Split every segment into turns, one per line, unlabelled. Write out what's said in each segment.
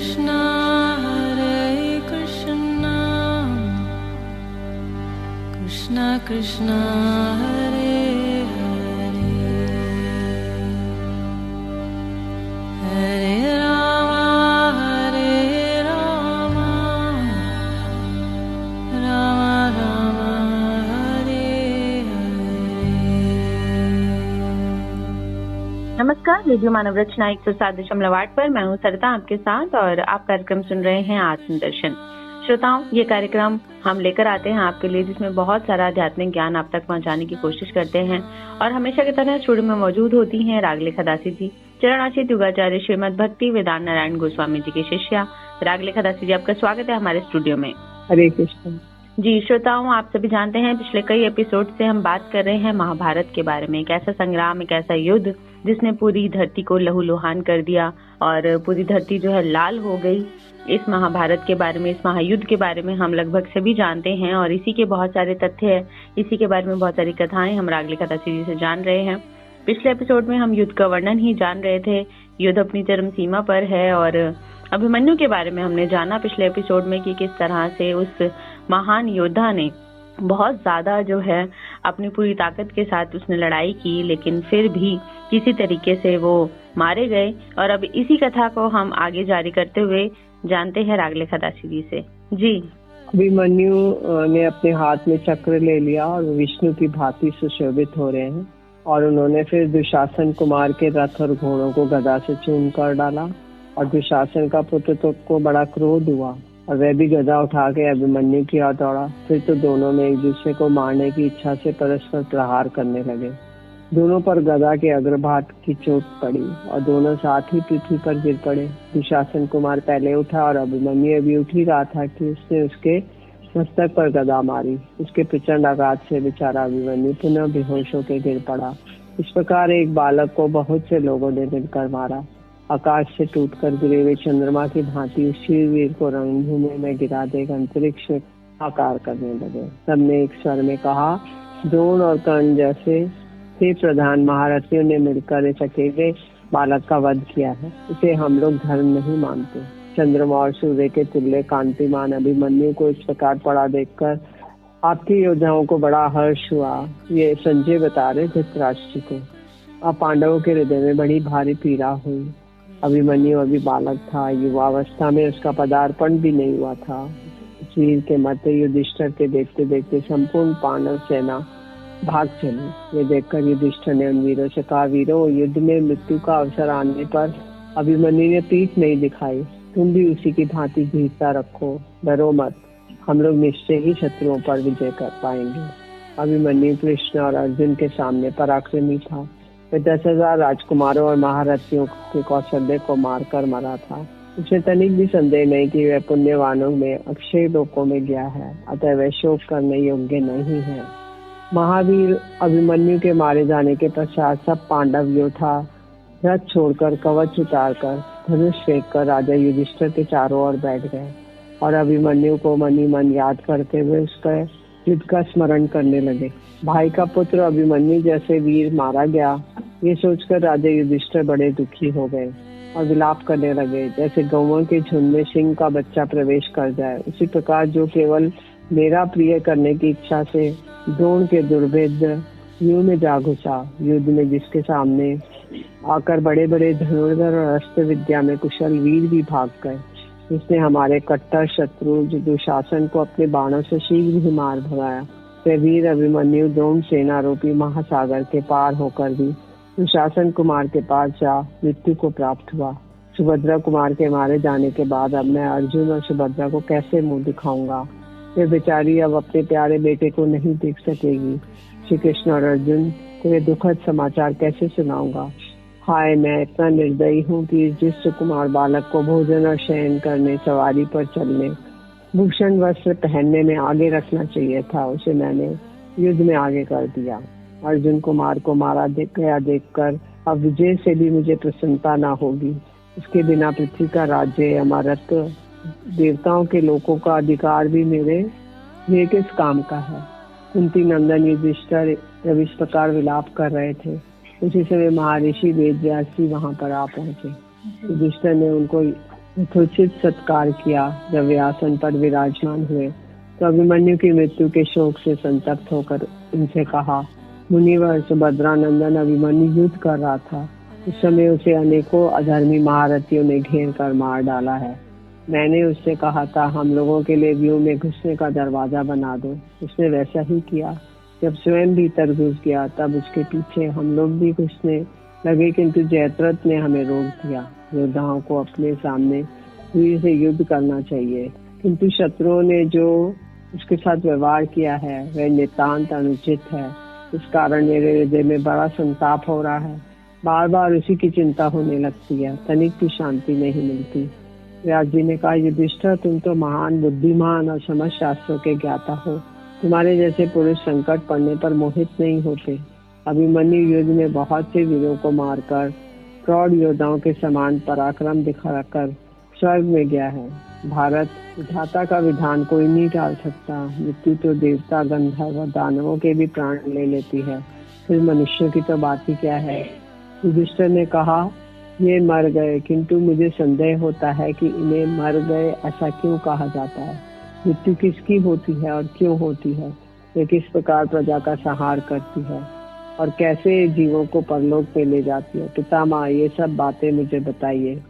Krishna Krishna Krishna Hare Hare Hare Rama Rama Rama Hare Hare।
नमस्कार, radio मानव रचना 107.8 पर मैं हूँ सरिता आपके साथ और आप कार्यक्रम सुन रहे हैं आत्मदर्शन। श्रोताओं, ये कार्यक्रम हम लेकर आते हैं आपके लिए जिसमें बहुत सारा आध्यात्मिक ज्ञान आप तक पहुंचाने की कोशिश करते हैं और हमेशा की तरह स्टूडियो में मौजूद होती हैं रागलेखा दासी जी, चरणाचित युगाचार्य श्रीमद भक्ति वेदांत नारायण गोस्वामी जी की शिष्या रागलेखा दासी जी। आपका स्वागत है हमारे स्टूडियो में।
हरे कृष्ण
जी। श्रोताओं, आप सभी जानते हैं पिछले कई एपिसोड से हम बात कर रहे हैं महाभारत के बारे में। एक ऐसा संग्राम, एक ऐसा युद्ध जिसने पूरी धरती को लहूलुहान कर दिया और पूरी धरती जो है लाल हो गई। इस महाभारत के बारे में, इस महायुद्ध के बारे में हम लगभग सभी जानते हैं और इसी के बहुत सारे तथ्य है, इसी के बारे में बहुत सारी कथाएं हम रागलेखा दासी जी से जान रहे हैं। पिछले एपिसोड में हम युद्ध का वर्णन ही जान रहे थे। युद्ध अपनी चरम सीमा पर है और अभिमन्यु के बारे में हमने जाना पिछले एपिसोड में कि किस तरह से उस महान योद्धा ने बहुत ज्यादा जो है अपनी पूरी ताकत के साथ उसने लड़ाई की, लेकिन फिर भी किसी तरीके से वो मारे गए। और अब इसी कथा को हम आगे जारी करते हुए जानते हैं रागलेखा दासी जी से। जी।
अभिमन्यु ने अपने हाथ में चक्र ले लिया और विष्णु की भांति सुशोभित हो रहे हैं और उन्होंने फिर दुशासन कुमार के रथ और घोड़ों को गदा से चून कर डाला और दुशासन का पुत्र तो को बड़ा क्रोध हुआ और वह भी गदा उठा के अभिमन्यु की ओर दौड़ा। फिर तो दोनों में एक दूसरे को मारने की इच्छा से परस्पर प्रहार करने लगे। दोनों पर गदा के अग्रभाग की चोट पड़ी और दोनों साथ ही पृथ्वी पर गिर पड़े। दुशासन कुमार पहले उठा और अभिमन्यु अभी उठ ही रहा था कि उसने उसके मस्तक पर गदा मारी। उसके प्रचंड आघात से बेचारा अभिमन्यु पुनः बेहोश होकर गिर पड़ा। इस प्रकार एक बालक को बहुत से लोगों ने मिलकर मारा। आकाश से टूटकर गिरे हुए चंद्रमा की भांति उस वीर को रणभूमि में गिरा देख अंतरिक्ष में आकार करने लगे। सबने एक स्वर में कहा, द्रोण और कर्ण जैसे थे प्रधान महारथियों ने मिलकर इस अकेले बालक का वध किया है। इसे हम लोग धर्म नहीं मानते। चंद्रमा और सूर्य के तुल्य कांतिमान अभिमन्यु को इस प्रकार पड़ा देखकर आपके योद्धाओं को बड़ा हर्ष हुआ। ये संजय बता रहे धृतराष्ट्र को। अब पांडवों के हृदय में बड़ी भारी पीड़ा हुई। अभिमन्यु अभी बालक था, युवावस्था में उसका पदार्पण भी नहीं हुआ था। वीर के मध्य युधिष्ठिर के देखते देखते संपूर्ण पांडव सेना भाग चली। ये देखकर युधिष्ठिर ने उन वीरों से कहा, वीरों, युद्ध में मृत्यु का अवसर आने पर अभिमन्यु ने पीठ नहीं दिखाई। तुम भी उसी की भांति धीरता रखो, डरो मत। हम लोग निश्चय ही शत्रुओं पर विजय कर पाएंगे। अभिमन्यु कृष्ण और अर्जुन के सामने पराक्रमी था। वह 10,000 राजकुमारों और महारथियों के कौशल्य को मारकर मरा था। उसमें तनिक भी संदेह नहीं कि वह पुण्यवानों में अक्षय लोकों में गया है, अतः वह शोक करने योग्य नहीं है। महावीर अभिमन्यु के मारे जाने के पश्चात सब पांडव योद्धा रथ छोड़कर कवच उतारकर धनुष फेंक कर राजा युधिष्ठिर के चारों ओर बैठ गए और अभिमन्यु को मनी मन याद करते हुए उसका युद्ध का स्मरण करने लगे। भाई का पुत्र अभिमन्यु जैसे वीर मारा गया, ये सोचकर राजा युधिष्ठिर बड़े दुखी हो गए और विलाप करने लगे। जैसे गौओं के झुंड में सिंह का बच्चा प्रवेश कर जाए, उसी प्रकार जो केवल मेरा प्रिय करने की इच्छा से द्रोण के दुर्भेद्य युद्ध में जा घुसा। युद्ध में जिसके सामने आकर बड़े बड़े धनुर्धर और अस्त्र विद्या में कुशल वीर भी भाग गए। इसने हमारे कट्टर शत्रु दुशासन को अपने बाणों से शीघ्र ही मार भगाया। वह वीर अभिमन्यु द्रोण सेना रूपी महासागर के पार होकर भी दुशासन कुमार के पास जा मृत्यु को प्राप्त हुआ। सुभद्रा कुमार के मारे जाने के बाद अब मैं अर्जुन और सुभद्रा को कैसे मुंह दिखाऊंगा। वे बेचारी अब अपने प्यारे बेटे को नहीं देख सकेगी। श्री कृष्ण और अर्जुन को ये दुखद समाचार कैसे सुनाऊंगा। हाय, मैं इतना निर्दयी हूँ कि इस दुष्ट कुमार बालक को भोजन और शयन करने, सवारी पर चलने, भूषण वस्त्र पहनने में आगे रखना चाहिए था। उसे मैंने युद्ध में आगे कर दिया। अर्जुन कुमार को मारा गया देखकर अब विजय से भी मुझे प्रसन्नता ना होगी। इसके बिना पृथ्वी का राज्य, अमरत्व, देवताओं के लोगों का अधिकार भी मेरे किस काम का है। कुंती नंदन युधिष्ठिर जब इस प्रकार विलाप कर रहे थे, उसी समय महर्षि वेदव्यास जी वहां पर आ पहुंचे। युधिष्ठिर ने उनको यथोचित सत्कार किया। जब वे आसन पर विराजमान हुए तो अभिमन्यु की मृत्यु के शोक से संतप्त होकर उनसे कहा, मुनिवर सुभद्रानंदन अभिमन्यु युद्ध कर रहा था। उस समय उसे अनेकों अधर्मी महारथियों ने घेर कर मार डाला है। मैंने उससे कहा था हम लोगों के लिए व्यू में घुसने का दरवाजा बना दो। उसने वैसा ही किया। जब स्वयं भीतर घुस गया तब उसके पीछे हम लोग भी घुसने लगे, किंतु जयद्रथ ने हमें रोक दिया। योद्धाओं को अपने सामने वीर से युद्ध करना चाहिए, किंतु शत्रुओं ने जो उसके साथ व्यवहार किया है वह नितांत अनुचित है। इस कारण मेरे हृदय में बड़ा संताप हो रहा है। बार बार उसी की चिंता होने लगती है, तनिक भी शांति नहीं मिलती। व्यास जी ने कहा, युधिष्ठिर तुम तो महान बुद्धिमान और समझ शास्त्रों के ज्ञाता हो। तुम्हारे जैसे पुरुष संकट पड़ने पर मोहित नहीं होते। अभिमन्यु युद्ध में बहुत से वीरों को मारकर प्रौढ़ योद्धाओं के समान पराक्रम दिखाकर स्वर्ग में गया है। भारत विधाता का विधान कोई नहीं टाल सकता। मृत्यु तो देवता, गंधर्व और दानवों के भी प्राण ले लेती है, फिर मनुष्यों की तो बात ही क्या है। युधिष्ठिर ने कहा, ये मर गए, किंतु मुझे संदेह होता है कि इन्हें मर गए ऐसा क्यों कहा जाता है। मृत्यु किसकी होती है और क्यों होती है? ये किस प्रकार प्रजा का संहार करती है और कैसे जीवों को परलोक में ले जाती है? पितामह, ये सब बातें मुझे बताइए।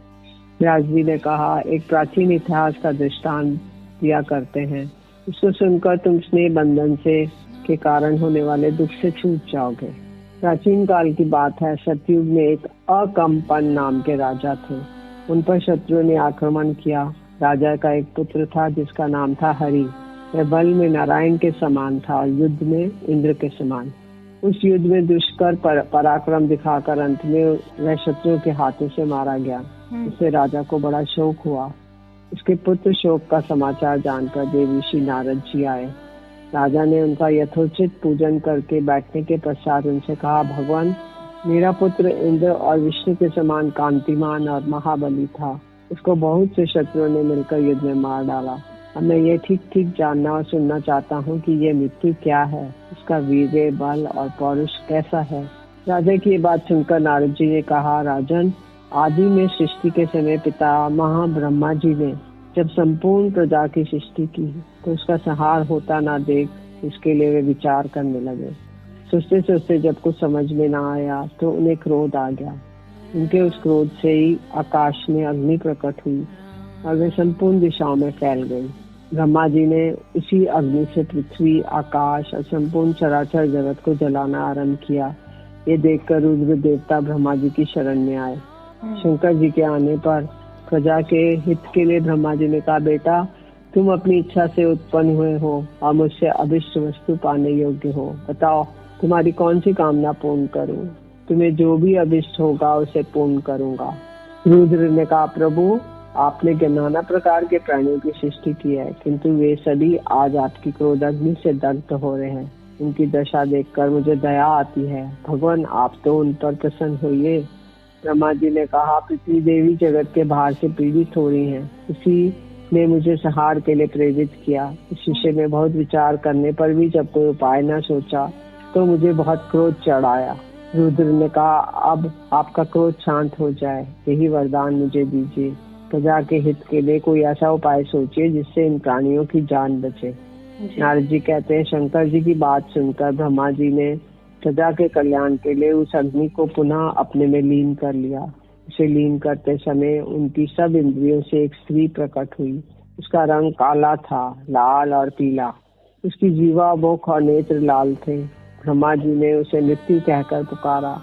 व्यास जी ने कहा, एक प्राचीन इतिहास का दृष्टांत दिया करते हैं। इसको सुनकर तुम स्नेह बंधन से के कारण होने वाले दुख से छूट जाओगे। प्राचीन काल की बात है। सतयुग में एक अकम्पन नाम के राजा थे। उन पर शत्रुओं ने आक्रमण किया। राजा का एक पुत्र था जिसका नाम था हरि। वह बल में नारायण के समान था और युद्ध में इंद्र के समान। उस युद्ध में दुष्कर पराक्रम दिखाकर अंत में वह शत्रुओं के हाथों से मारा गया। इससे राजा को बड़ा शोक हुआ। उसके पुत्र शोक का समाचार जानकर देवर्षि नारद जी आए। राजा ने उनका यथोचित पूजन करके बैठने के पश्चात उनसे कहा, भगवान, मेरा पुत्र इंद्र और विष्णु के समान कांतिमान और महाबली था। उसको बहुत से शत्रुओं ने मिलकर युद्ध में मार डाला। अब मैं ये ठीक ठीक जानना और सुनना चाहता हूँ कि ये मृत्यु क्या है, उसका वीर्य, बल और पौरुष कैसा है। राजा की ये बात सुनकर नारद जी ने कहा, राजन, आदि में सृष्टि के समय पितामह ब्रह्मा जी ने जब संपूर्ण प्रजा की सृष्टि की तो उसका संहार होता ना देख इसके लिए वे विचार करने लगे। सोचते सोचते जब कुछ समझ में ना आया तो उन्हें क्रोध आ गया। उनके उस क्रोध से ही आकाश में अग्नि प्रकट हुई और वे संपूर्ण दिशाओं में फैल गई। ब्रह्मा जी ने उसी अग्नि से पृथ्वी, आकाश और संपूर्ण चराचर जगत को जलाना आरंभ किया। ये देखकर रुद्र देवता ब्रह्मा जी की शरण में आए। शंकर जी के आने पर प्रजा के हित के लिए ब्रह्मा जी ने कहा, बेटा, तुम अपनी इच्छा से उत्पन्न हुए हो और मुझसे अभिष्ट वस्तु पाने योग्य हो। बताओ, तुम्हारी कौन सी कामना पूर्ण करूं? तुम्हें जो भी अभिष्ट होगा उसे पूर्ण करूंगा। रुद्र ने कहा, प्रभु, आपने नाना प्रकार के प्राणियों की सृष्टि की है, किंतु वे सभी आज आपकी क्रोध अग्नि से दग्ध हो रहे हैं। उनकी दशा देखकर मुझे दया आती है। भगवान, आप तो उन पर प्रसन्न होइए। ब्रह्मा जी ने कहा, पृथ्वी देवी जगत के भार से पीड़ित हो रही हैं। इसी ने मुझे संहार के लिए प्रेरित किया। इस विषय में बहुत विचार करने पर भी जब कोई उपाय न सोचा तो मुझे बहुत क्रोध चढ़ आया। रुद्र ने कहा, अब आपका क्रोध शांत हो जाए, यही वरदान मुझे दीजिए। प्रजा के हित के लिए कोई ऐसा उपाय सोचिए जिससे इन प्राणियों की जान बचे। नारद जी कहते हैं, शंकर जी की बात सुनकर ब्रह्मा जी ने प्रजा के कल्याण के लिए उस अग्नि को पुनः अपने में लीन कर लिया। उसे लीन करते समय उनकी सब इंद्रियों से एक स्त्री प्रकट हुई। उसका रंग काला था, लाल और पीला। उसकी जीवा, मुख और नेत्र लाल थे। ब्रह्मा जी ने उसे मृत्यु कहकर पुकारा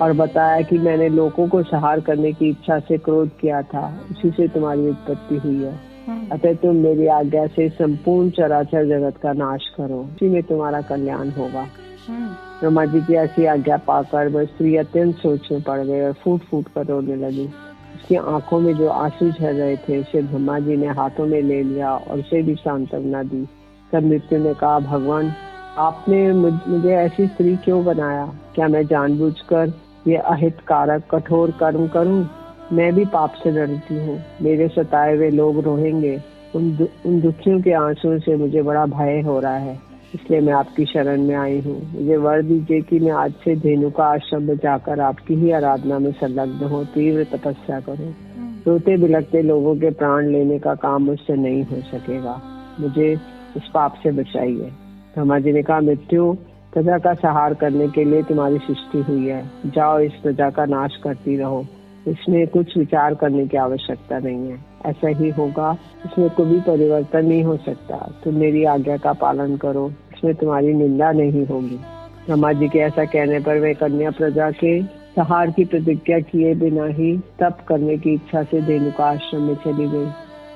और बताया कि मैंने लोगों को संहार करने की इच्छा से क्रोध किया था, उसी से तुम्हारी उत्पत्ति हुई है। अतः तुम मेरी आज्ञा से संपूर्ण चराचर जगत का नाश करो, उसी में तुम्हारा कल्याण होगा। ब्रह्मा जी की ऐसी आज्ञा पाकर वह स्त्री अत्यंत सोच में पड़ गई और फूट फूट कर रोने लगी। उसकी आंखों में जो आंसू झर रहे थे उसे ब्रह्मा जी ने हाथों में ले लिया और उसे भी सांत्वना दी। तब मृत्यु ने कहा, भगवान, आपने मुझे ऐसी स्त्री क्यों बनाया? क्या मैं जानबूझकर ये अहितकारक कठोर कर्म करूं? मैं भी पाप से डरती हूँ। मेरे सताए हुए लोग रोएंगे। उन दुखियों के आंसुओं से मुझे बड़ा भय हो रहा है, इसलिए मैं आपकी शरण में आई हूँ। मुझे वर दीजिए कि मैं आज से धेनु का आश्रम में जाकर आपकी ही आराधना में संलग्न हूँ, तीव्र तपस्या करूँ। रोते बिलखते लोगों के प्राण लेने का काम मुझसे नहीं हो सकेगा, मुझे इस पाप से बचाइए। ब्रह्मा जी ने कहा, मृत्यु प्रजा का संहार करने के लिए तुम्हारी सृष्टि हुई है, जाओ इस प्रजा का नाश करती रहो, इसमें कुछ विचार करने की आवश्यकता नहीं है, ऐसा ही होगा, इसमें कोई परिवर्तन नहीं हो सकता, तुम मेरी आज्ञा का पालन करो, इसमें तुम्हारी निंदा नहीं होगी। ब्रह्मा जी के ऐसा कहने पर वे कन्या प्रजा के संहार की प्रतिज्ञा किए बिना ही तप करने की इच्छा से धेनुका आश्रम में चली गई।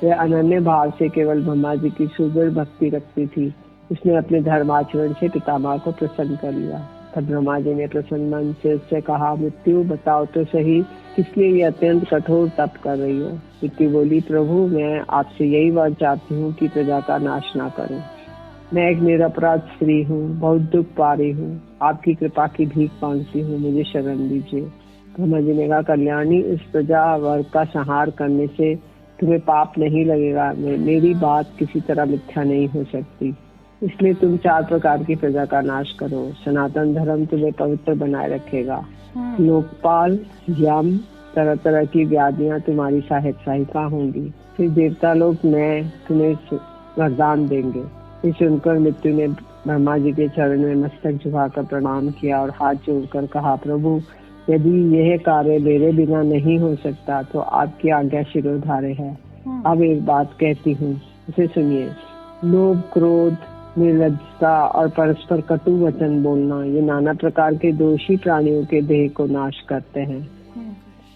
वे अनन्य भाव से केवल ब्रह्मा जी की सुदृढ़ भक्ति रखती थी। उसने अपने धर्माचरण से पितामह को प्रसन्न कर लिया। तब ब्रह्मा जी ने प्रसन्न मन से उससे कहा, मृत्यु बताओ तो सही, किसलिए ये अत्यंत कठोर तप कर रही हो? मृत्यु बोली, प्रभु मैं आपसे यही वर चाहती हूँ कि प्रजा का नाश ना करूं। मैं एक निरपराध स्त्री हूँ, बहुत दुख पा रही हूँ, आपकी कृपा की भीख मांगती हूँ, मुझे शरण दीजिए। ब्रह्मा जी ने कहा, कल्याणी, इस प्रजा वर्ग का संहार करने से तुम्हें पाप नहीं लगेगा, मेरी बात किसी तरह मिथ्या नहीं हो सकती, इसलिए तुम 4 प्रकार की प्रजा का नाश करो। सनातन धर्म तुम्हें पवित्र बनाए रखेगा। लोकपाल, यम, तरह तरह की व्याधियां तुम्हारी सहायता होंगी। फिर देवता लोग मैं तुम्हें वरदान देंगे। इस सुनकर मृत्यु ने ब्रह्मा जी के चरण में मस्तक झुकाकर प्रणाम किया और हाथ जोड़कर कहा, प्रभु यदि यह कार्य मेरे बिना नहीं हो सकता तो आपकी आज्ञा शिरोधार्य है। अब एक बात कहती हूँ, उसे सुनिए। लोभ, क्रोध, निर्लज्जता और परस्पर कटु वचन बोलना, ये नाना प्रकार के दोषी प्राणियों के देह को नाश करते हैं।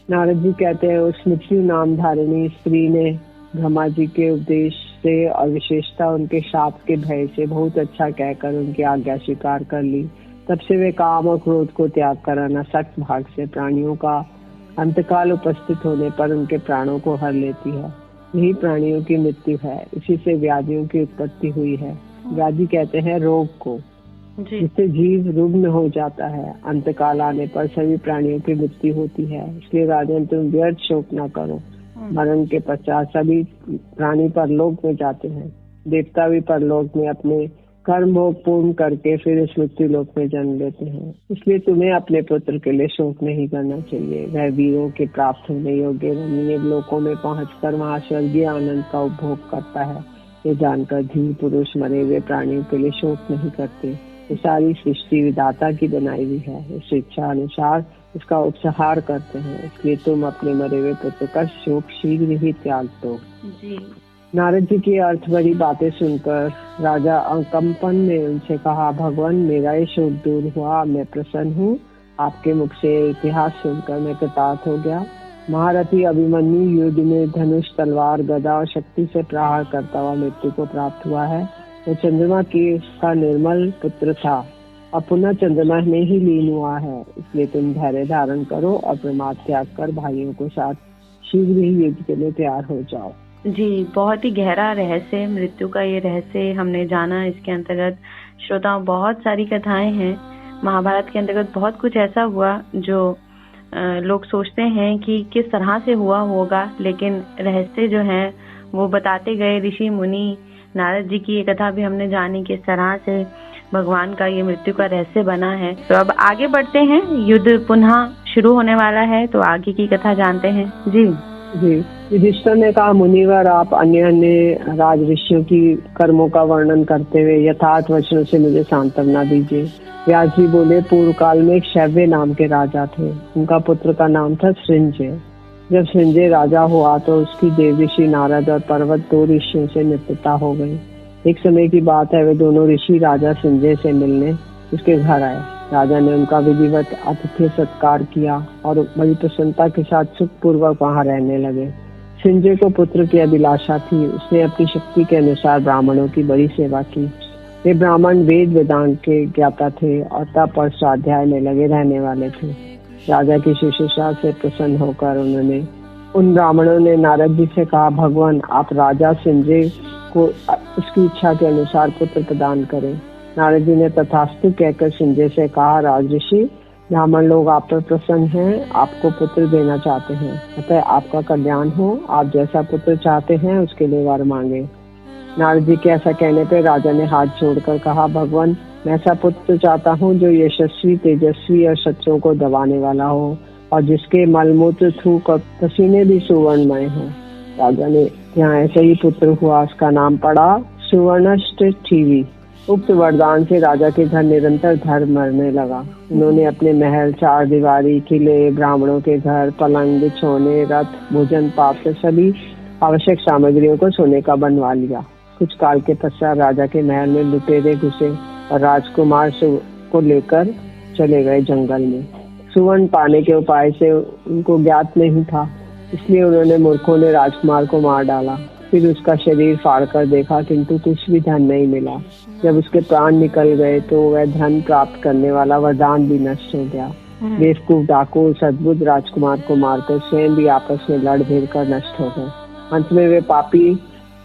नारद जी कहते हैं, उस मृत्यु नाम धारिणी स्त्री ने ब्रह्मा जी के उपदेश से और विशेषता उनके शाप के भय से बहुत अच्छा कहकर उनकी आज्ञा स्वीकार कर ली। तब से वे काम और क्रोध को त्याग कर अनासक्त भाग से प्राणियों का अंतकाल उपस्थित होने पर उनके प्राणों को हर लेती है। यही प्राणियों की मृत्यु है, इसी से व्याधियों की उत्पत्ति हुई है। व्याधि कहते हैं रोग को, जिससे जीव रुग्ण हो जाता है। अंतकाल आने पर सभी प्राणियों की मृत्यु होती है, इसलिए राजन तुम व्यर्थ शोक न करो। मरण के पश्चात सभी प्राणी परलोक में जाते हैं। देवता भी परलोक में अपने कर्म भोग पूर्ण करके फिर इस मृत्यु लोक में जन्म लेते हैं। इसलिए तुम्हें अपने पुत्र के लिए शोक नहीं करना चाहिए। वह वीरों के प्राप्त होने योग्य रमणीय लोकों में पहुंचकर वहां स्वर्गीय आनंद का उपभोग करता है। ये जानकर धीर पुरुष मरे हुए प्राणियों के लिए शोक नहीं करते। ये सारी सृष्टि विधाता की बनाई हुई है, इस इच्छा अनुसार इसका उपसंहार करते हैं। इसलिए तुम अपने मरे हुए पुत्र का शोक शीघ्र ही त्याग दो। नारद जी की अर्थ भरी बातें सुनकर राजा कंपन ने उनसे कहा, भगवान मेरा ये शोक दूर हुआ, मैं प्रसन्न हूँ। आपके मुख से इतिहास सुनकर मैं कृतार्थ हो गया। महारथी अभिमन्यु युद्ध में धनुष, तलवार, गदा और शक्ति से प्रहार करता हुआ मृत्यु को प्राप्त हुआ है। वो चंद्रमा का निर्मल पुत्र था और पुनः चंद्रमा में ही लीन हुआ है। इसलिए तुम धैर्य धारण करो और प्रमाद त्याग कर भाइयों के साथ शीघ्र ही युद्ध के लिए तैयार हो जाओ।
जी, बहुत ही गहरा रहस्य, मृत्यु का ये रहस्य हमने जाना। इसके अंतर्गत श्रोताओं बहुत सारी कथाएं हैं। महाभारत के अंतर्गत बहुत कुछ ऐसा हुआ जो लोग सोचते हैं कि किस तरह से हुआ होगा, लेकिन रहस्य जो है वो बताते गए ऋषि मुनि। नारद जी की ये कथा भी हमने जानी किस तरह से भगवान का ये मृत्यु का रहस्य बना है। तो अब आगे बढ़ते हैं, युद्ध पुनः शुरू होने वाला है, तो आगे की कथा जानते हैं। जी
युधिष्ठिर ने कहा, मुनिवर आप अन्य राज ऋषियों की कर्मों का वर्णन करते हुए यथार्थ वचनों से मुझे सांत्वना दीजिए। व्यास जी बोले, पूर्व काल में एक शैव्य नाम के राजा थे। उनका पुत्र का नाम था सृंजय। जब सृंजय राजा हुआ तो उसकी देव ऋषि नारद और पर्वत 2 ऋषियों से मित्रता हो गई। एक समय की बात है, वे दोनों ऋषि राजा सृंजय से मिलने उसके घर आए। राजा ने उनका विधिवत आतिथ्य सत्कार किया और बड़ी प्रसन्नता के साथ सुख पूर्वक वहाँ रहने लगे। सृंजय को पुत्र की अभिलाषा थी। उसने अपनी शक्ति के अनुसार ब्राह्मणों की बड़ी सेवा की। वे ब्राह्मण वेद वेदांत के ज्ञाता थे और तप और स्वाध्याय में लगे रहने वाले थे। राजा की शुश्रूषा से प्रसन्न होकर उन ब्राह्मणों ने नारद जी से कहा, भगवान आप राजा सृंजय को उसकी इच्छा के अनुसार पुत्र प्रदान करें। नारद जी ने तथास्तु कहकर सृंजय से कहा, राजऋषि ब्राह्मण लोग आप पर प्रसन्न हैं, आपको पुत्र देना चाहते हैं, अतः आपका कल्याण हो। आप जैसा पुत्र चाहते हैं उसके लिए वर मांगे। नारद जी के ऐसा कहने पर राजा ने हाथ जोड़कर कहा, भगवान मैं ऐसा पुत्र चाहता हूँ जो यशस्वी, तेजस्वी और शत्रुओं को दबाने वाला हो, और जिसके मलमूत्र थूक और पसीने भी सुवर्णमय हो। राजा ने यहाँ ऐसे ही पुत्र हुआ, उसका नाम पड़ा सुवर्णष्ठीवी। उक्त वरदान से राजा के घर निरंतर धर्म मरने लगा। उन्होंने अपने महल, चार दीवारी, किले, ब्राह्मणों के घर, पलंग, बिछौने, रथ, भोजन पात्र सभी आवश्यक सामग्रियों को सोने का बनवा लिया। कुछ काल के पश्चात राजा के महल में लुटेरे घुसे और राजकुमार को लेकर चले गए जंगल में। सुवर्ण पाने के उपाय से उनको ज्ञात नहीं था, इसलिए उन्होंने मूर्खों ने राजकुमार को मार डाला। फिर उसका शरीर फाड़कर देखा, किंतु कुछ भी धन नहीं मिला। जब उसके प्राण निकल गए तो वह धन प्राप्त करने वाला वरदान भी नष्ट हो गया। बेवकूफ डाकू उस अद्भुत राजकुमार को मारकर स्वयं भी आपस में लड़ भिड़ कर नष्ट हो गए। अंत में वे पापी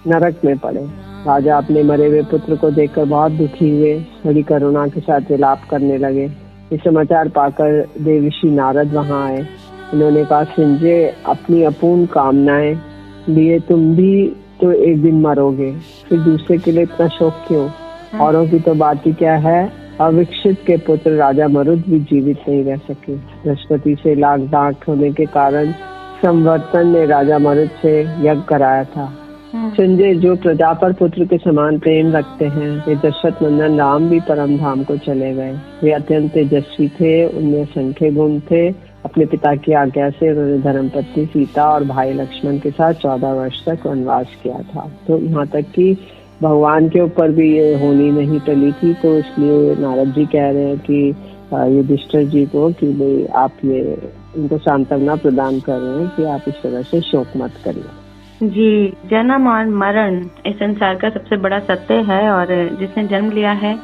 नरक में पड़े। राजा अपने मरे हुए पुत्र को देखकर बहुत दुखी हुए, बड़ी करुणा के साथ विलाप करने लगे। ये समाचार पाकर देवर्षि नारद वहां आए। उन्होंने कहा, संजय, अपनी अपूर्ण कामनाएं लिए तुम भी तो एक दिन मरोगे, फिर दूसरे के लिए इतना शोक क्यों? औरों की तो बात ही क्या है। अविकसित के पुत्र राजा मरुद भी जीवित नहीं रह सके। बृहस्पति से लाख डांट होने के कारण संवर्तन ने राजा मरुद से यज्ञ कराया था। संजय, जो प्रजा पर पुत्र के समान प्रेम रखते हैं, वे दशरथ नंदन राम भी परम धाम को चले गए। वे अत्यंत तेजस्वी थे, उनमें असंख्य गुण थे। अपने पिता की आज्ञा से उन्होंने धर्मपत्नी सीता और भाई लक्ष्मण के साथ 14 वर्ष तक वनवास किया था। तो यहाँ तक कि भगवान के ऊपर भी ये होनी नहीं टली थी। तो इसलिए नारद जी कह रहे हैं कि युधिष्ठिर जी को कि भाई आप ये उनको सांत्वना प्रदान कर रहे हैं कि आप इस तरह से शोक मत करिए।
जी, जन्म और मरण इस संसार का सबसे बड़ा सत्य है और जिसने जन्म लिया है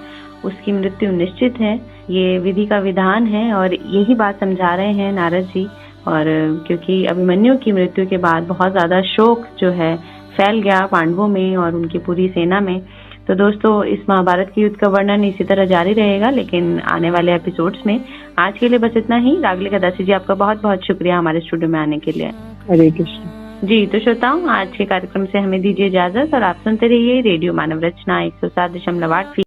उसकी मृत्यु निश्चित है। ये विधि का विधान है और यही बात समझा रहे हैं नारद जी। और क्योंकि अभिमन्यु की मृत्यु के बाद बहुत ज्यादा शोक जो है फैल गया पांडवों में और उनकी पूरी सेना में। तो दोस्तों, इस महाभारत के युद्ध का वर्णन इसी तरह जारी रहेगा, लेकिन आने वाले एपिसोड्स में। आज के लिए बस इतना ही। रागलिका दासी जी, आपका बहुत बहुत शुक्रिया हमारे स्टूडियो में आने के लिए।
हरे कृष्ण
जी। तो श्रोताओं, आज के कार्यक्रम से हमें दीजिए इजाजत और आप सुनते रहिए रेडियो मानव रचना 107.8 फीट